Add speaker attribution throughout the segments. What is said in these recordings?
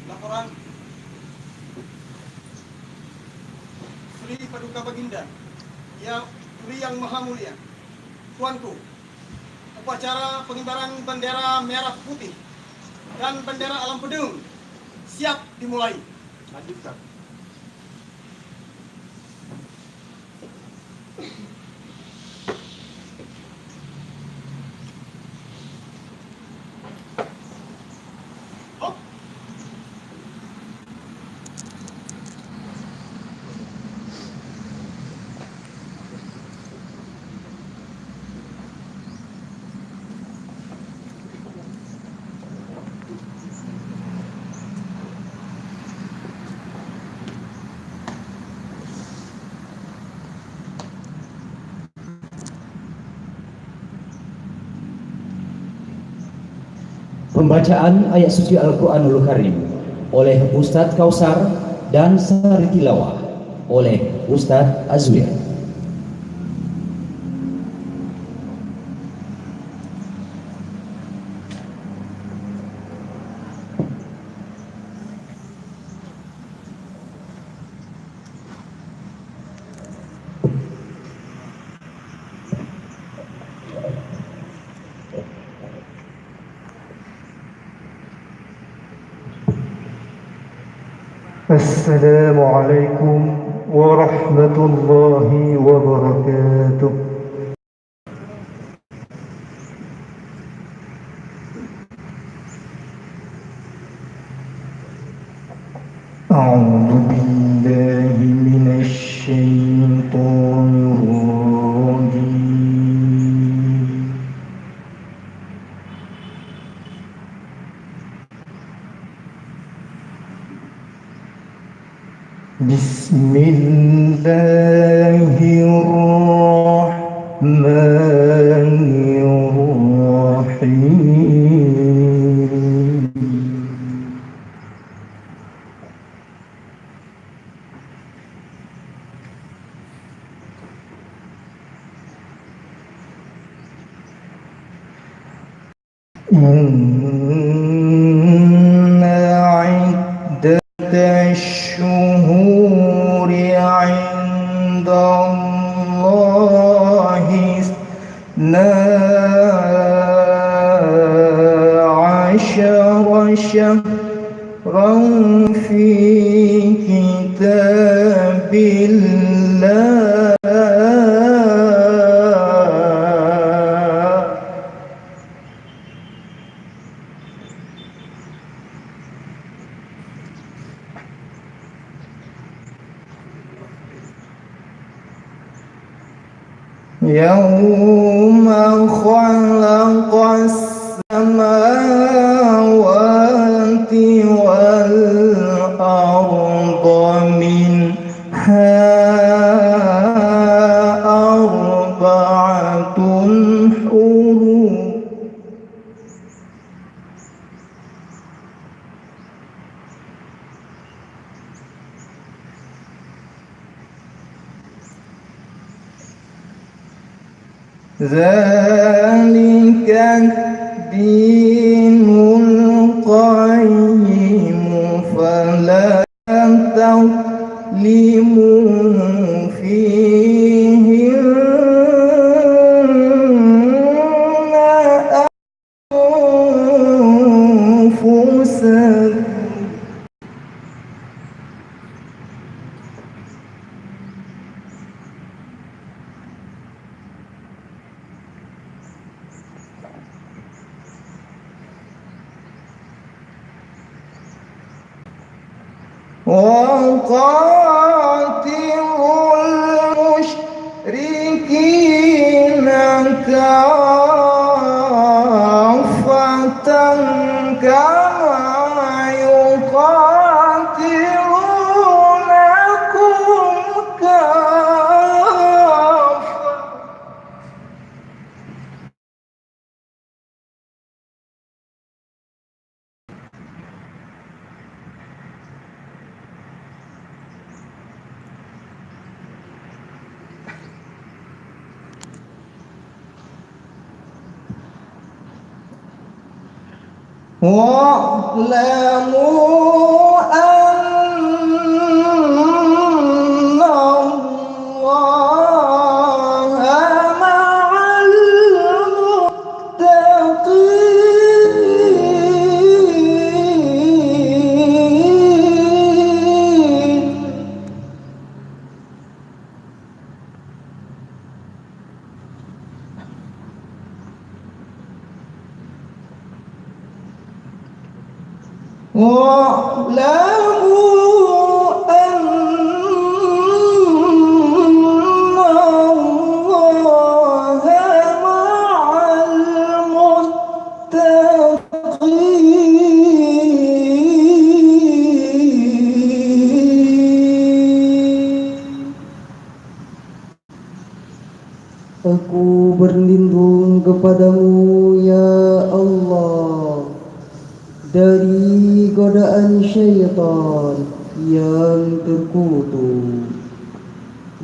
Speaker 1: laporan Sri Paduka Baginda, Yang Maha Mulia, Tuanku, upacara pengibaran bendera merah putih dan bendera alam pedung siap dimulai. Lanjutkan.
Speaker 2: Pembacaan ayat suci Al-Quranul Karim oleh Ustadz Kausar dan sari tilawah oleh Ustadz Azwir.
Speaker 3: السلام عليكم ورحمة الله وبركاته. أعوذ بالله من الشيطان الرجيم. بسم الله الرحمن الرحيم. إن عدة الشهور عند الله 12 شهرا في كتاب الله يوم خلق السماوات والأرض منها 4 حروف ذلك الدين القيم فلا تظلموا فيهن أنفسكم وقاتلوا المشركين كافة كما يقاتلونكم كافة. واعلموا واعلموا أن الله مع المتقين. Aku berlindung kepadamu ya Allah dari godaan syaitan yang terkutuk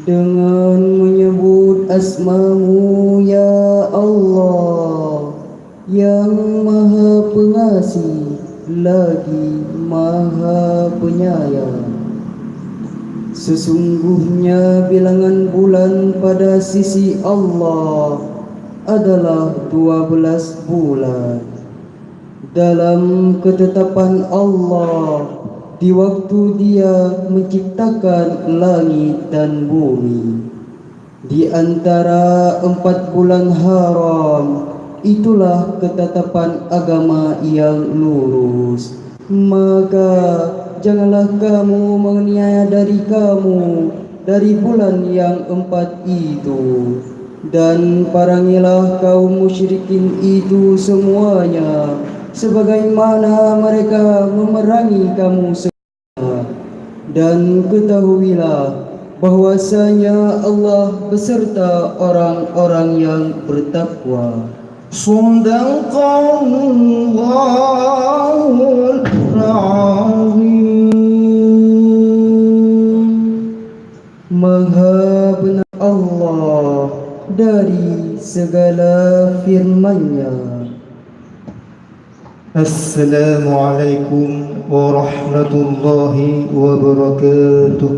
Speaker 3: dengan menyebut asmamu ya Allah yang maha pengasih lagi maha penyayang. Sesungguhnya bilangan bulan pada sisi Allah adalah 12 bulan. Dalam ketetapan Allah di waktu Dia menciptakan langit dan bumi. Di antara 4 bulan haram, itulah ketetapan agama yang lurus. Maka janganlah kamu menganiaya dari bulan yang 4 itu, dan parangilah kaum musyrikin itu semuanya sebagaimana mereka memerangi kamu semua. Dan ketahuilah bahwasanya Allah beserta orang-orang yang bertakwa. Sadaqallahul azim. Maha benar Allah dari segala firman-Nya. Assalamualaikum warahmatullahi wabarakatuh.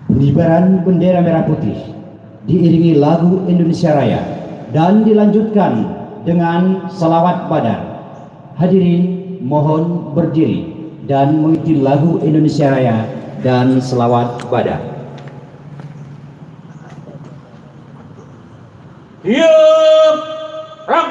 Speaker 2: Pengibaran bendera merah putih diiringi lagu Indonesia Raya dan dilanjutkan dengan salawat badar. Hadirin mohon berdiri dan mengikuti lagu Indonesia Raya dan salawat badar.
Speaker 4: Hiup, rak.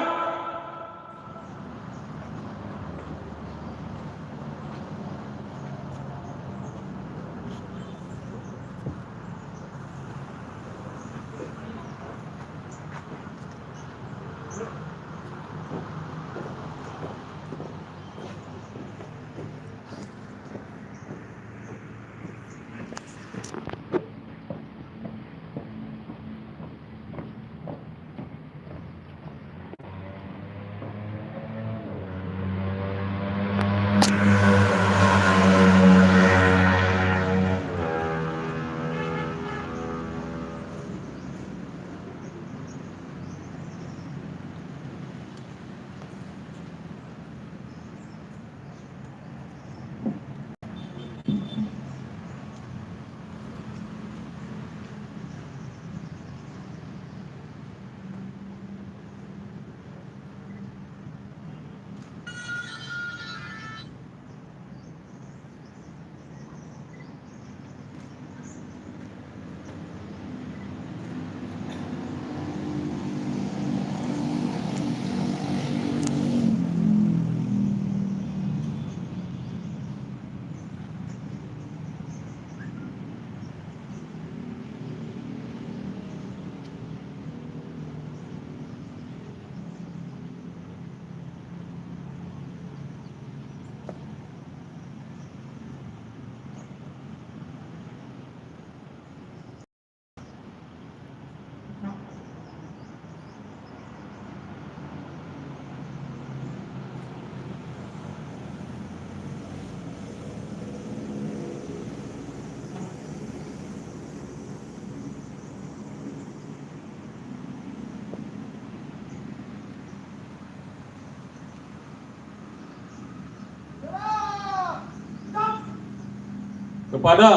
Speaker 4: Kepada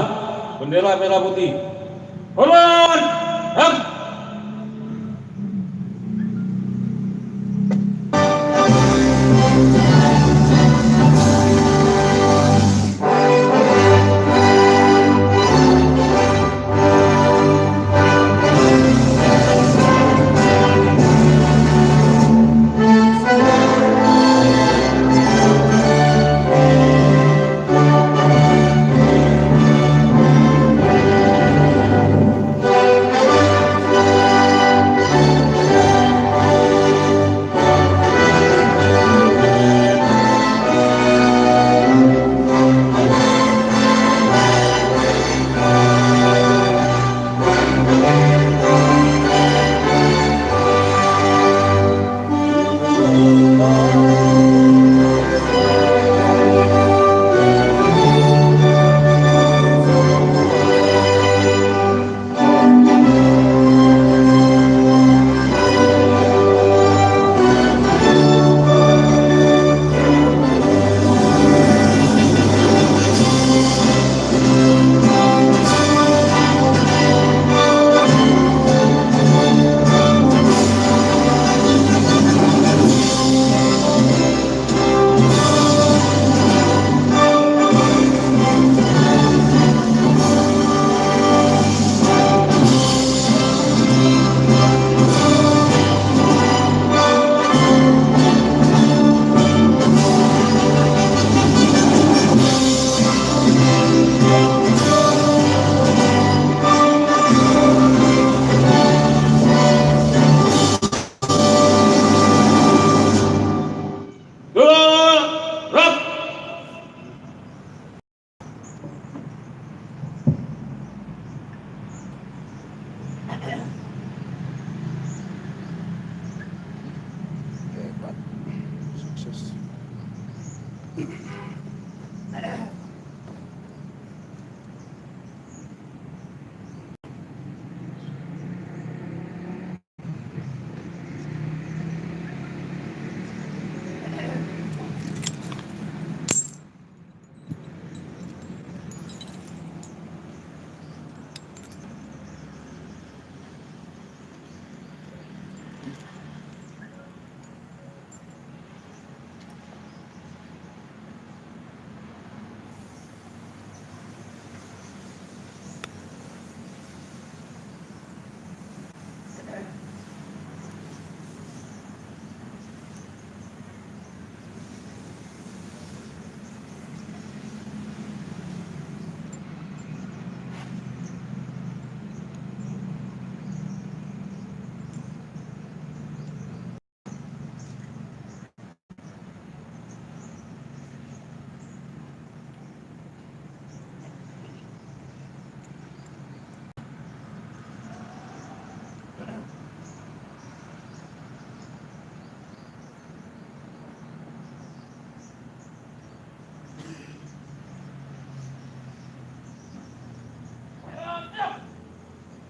Speaker 4: bendera merah putih. Hormat! Hak!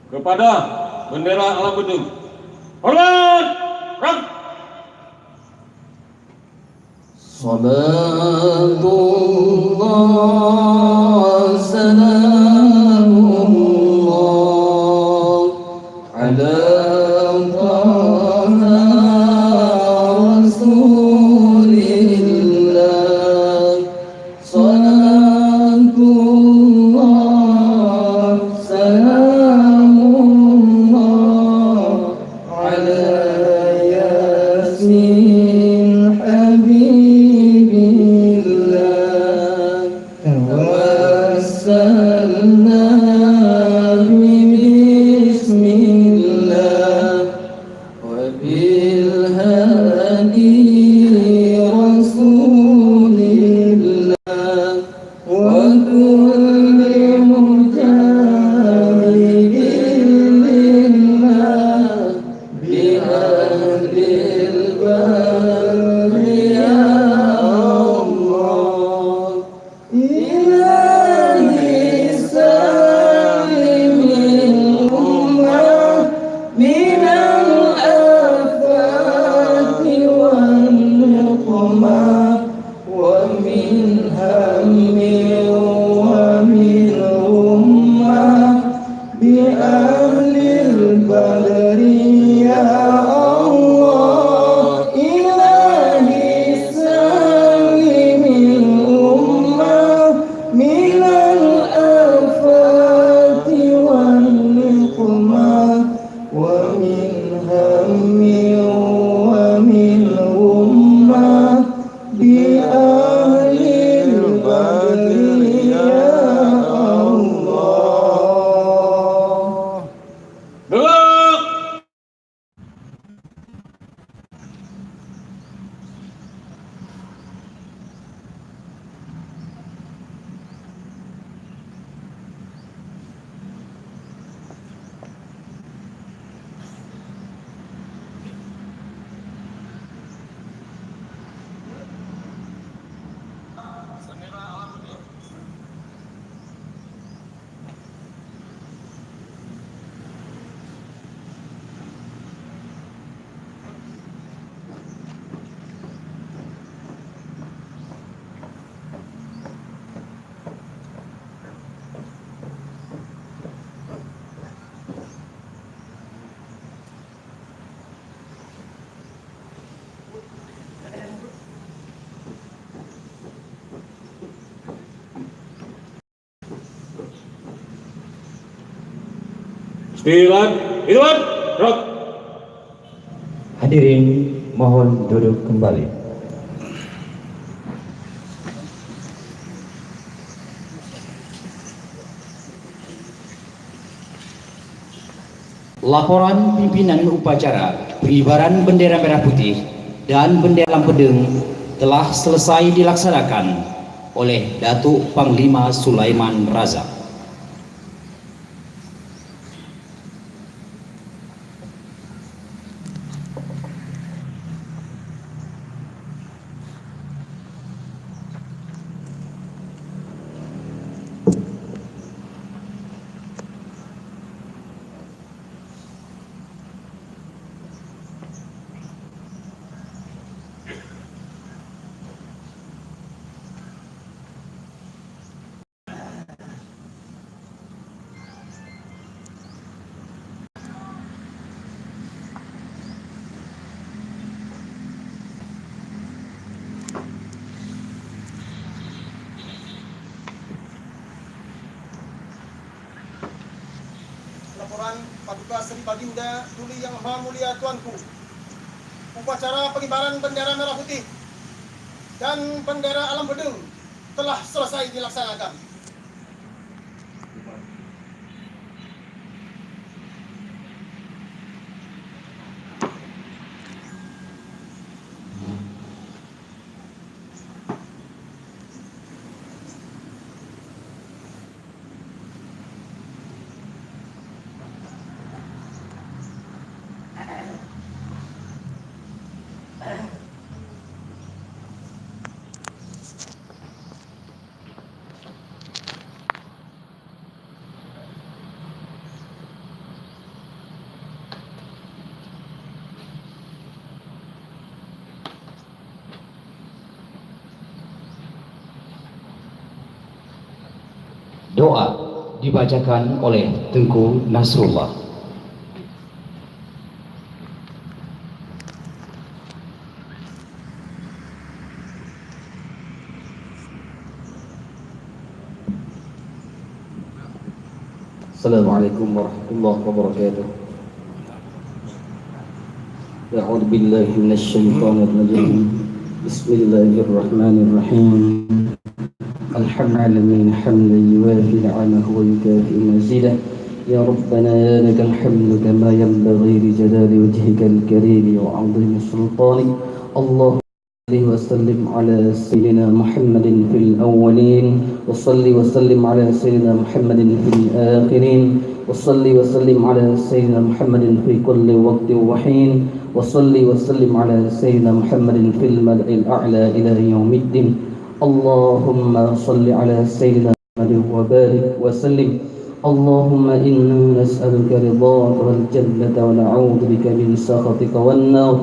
Speaker 4: kepada bendera Alam Bedung. Hormat! Rang!
Speaker 3: Salatullah salamullah ala taha rasulillah. Salatullah salamullah ala yasin habibillah. Tawassalna bismillah wa bil hadi rasulillah wa kulli mujahidin lillah bi ahlil barri ya Allah. Ilahi salimil ummah minal afati wal niqmah wa min hammi wa min ummah bi ahlil badri ya Allah. Ilahi salimil ummah minal afati wal niqmah wa min hammi wa min ummah bi ahlil badri ya Allah.
Speaker 4: Gerak! Sembilan, hitungan, gerak!
Speaker 2: Hadirin mohon duduk kembali. Laporan pimpinan upacara pengibaran bendera merah putih dan bendera Bedeng telah selesai dilaksanakan oleh Datuk Panglima Sulaiman Razak.
Speaker 1: Laporan Paduka Sri Baginda Tuli Yang Maha Mulia Tuanku. Upacara pengibaran bendera merah putih dan bendera Alam Bedeng telah selesai dilaksanakan.
Speaker 2: Doa dibacakan oleh Tengku Nasrullah.
Speaker 3: Assalamualaikum warahmatullahi wabarakatuh. A'udzu billahi minasyaitonir rajim. Bismillahirrahmanirrahim. Alhamdulillah hamdan yuwafi ni'amahu wa yukafi mazidah. Ya Rabbana ya lakal hamdu kama yanbaghi li jalali wajhikal karim wa 'azimi sultanik. Allah وسلم على سيدنا محمد في الأولين وصل وسلم على سيدنا محمد في الآخرين وصل وسلم على سيدنا محمد في كل وقت وحين وصل وسلم على سيدنا محمد في الملأ الأعلى إلى يوم الدين اللهم صل على سيدنا محمد وبارك وسلم اللهم إنا نسألك رضاك والجنة ونعوذ بك من سخطك والنار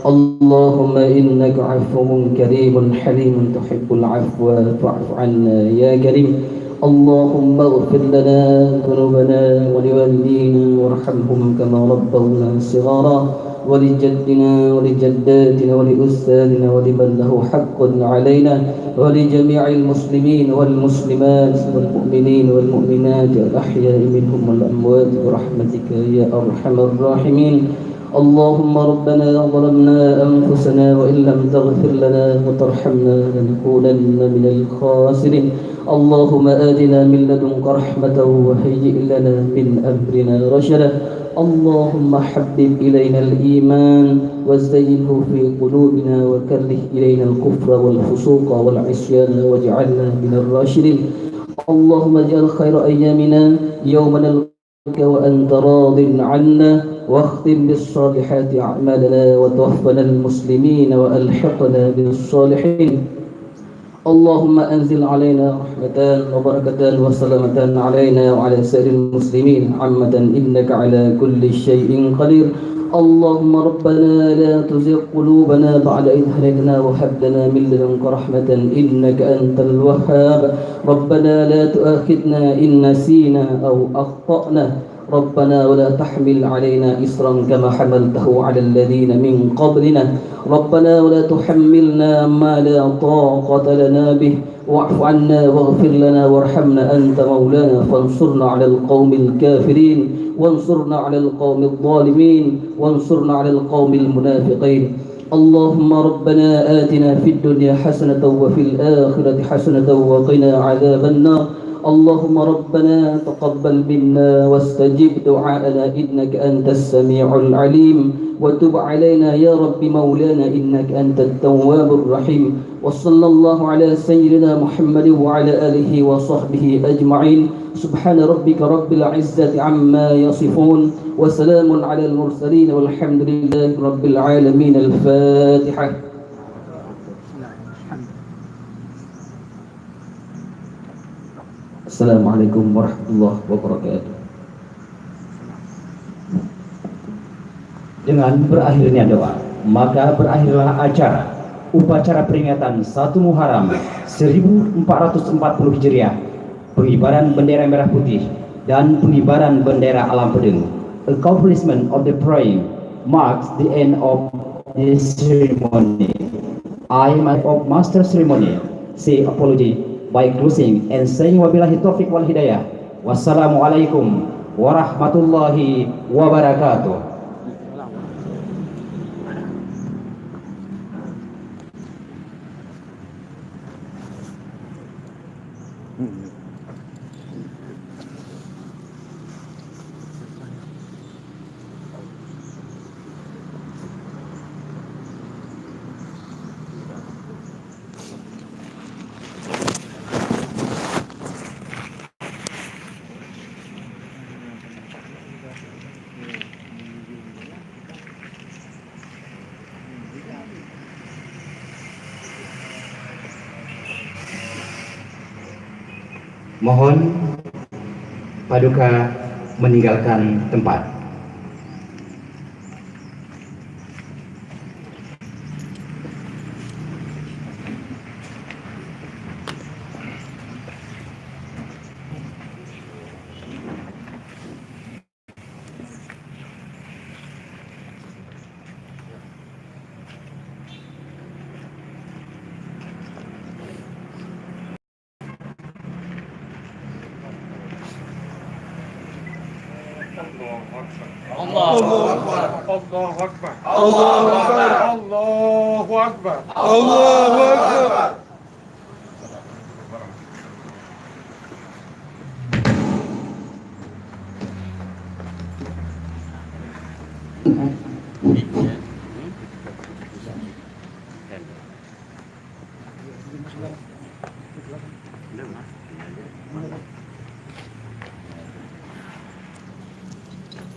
Speaker 3: اللهم إنك عفو كريم حليم تحب العفو فاعف عنا يا كريم اللهم اغفر لنا ذنوبنا ولوالدينا وارحمهم كما ربونا صغارا ولجدنا ولجداتنا ولأستاذنا ولمن له حق علينا ولجميع المسلمين والمسلمات والمؤمنين والمؤمنات الأحياء منهم والأموات برحمتك يا أرحم الراحمين اللهم ربنا ظلمنا أنفسنا وإن لم تغفر لنا وترحمنا لنكونن من الخاسرين اللهم آتنا من لدنك رحمة وهيئ لنا من أمرنا رشدا اللهم حبب إلينا الإيمان وزينه في قلوبنا وكره إلينا الكفر والفسوق والعصيان واجعلنا من الراشدين اللهم اجعل خير أيامنا يوم نلقاك وأنت راض عنا واختم بالصالحات أعمالنا وتوفنا المسلمين وألحقنا بالصالحين اللهم أنزل علينا رحمة وبركة وسلامة علينا وعلى سائر المسلمين عامة إنك على كل شيء قدير اللهم ربنا لا تزغ قلوبنا بعد إذ هديتنا وهب لنا من لدنك رحمة إنك أنت الوهاب ربنا لا تؤاخذنا إن نسينا أو أخطأنا ربنا ولا تحمل علينا إصرا كما حملته على الذين من قبلنا ربنا ولا تحملنا ما لا طاقة لنا به واعف عنا واغفر لنا وارحمنا أنت مولانا فانصرنا على القوم الكافرين وانصرنا على القوم الظالمين وانصرنا على القوم المنافقين اللهم ربنا آتنا في الدنيا حسنة وفي الآخرة حسنة وقنا عذاب النار اللهم ربنا تقبل منا واستجب دعاءنا إنك أنت السميع العليم وتب علينا يا رب مولانا إنك أنت التواب الرحيم وصلى الله على سيدنا محمد وعلى آله وصحبه أجمعين سبحان ربك رب العزة عما يصفون وسلام على المرسلين والحمد لله رب العالمين الفاتحة Assalamualaikum warahmatullahi wabarakatuh.
Speaker 2: Dengan berakhirnya doa, maka berakhirlah acara upacara peringatan 1 Muharram 1440 Hijriah, pengibaran bendera merah putih dan pengibaran bendera alam pedeng. Accomplishment of the prayer marks the end of the ceremony. I, of master ceremony, say apology by closing and saying wabillahi taufiq wal hidayah. Wassalamualaikum warahmatullahi wabarakatuh. Mohon paduka meninggalkan tempat.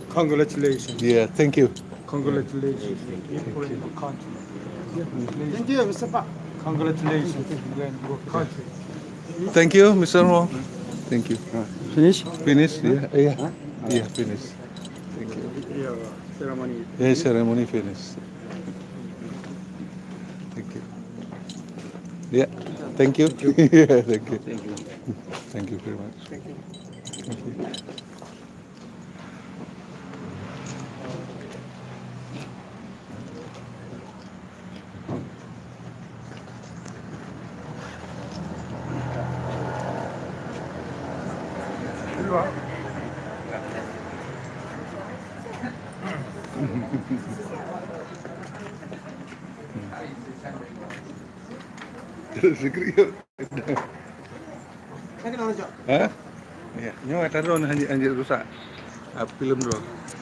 Speaker 5: Congratulations.
Speaker 6: Yeah, thank you.
Speaker 5: Congratulations. Thank you, Mr. Pak. Congratulations. Country.
Speaker 6: Thank you, Mr. Wong. Thank you.
Speaker 5: Finish?
Speaker 6: Finish? Yeah, yeah. Yeah, finish. Thank you.
Speaker 5: Yeah, ceremony.
Speaker 6: Yeah, ceremony finish. Thank you. Yeah, thank you. Yeah, thank you. Thank you very much. Thank you. Segera. Hah? Iya, nyawa taruh anjir rusak. Film dulu.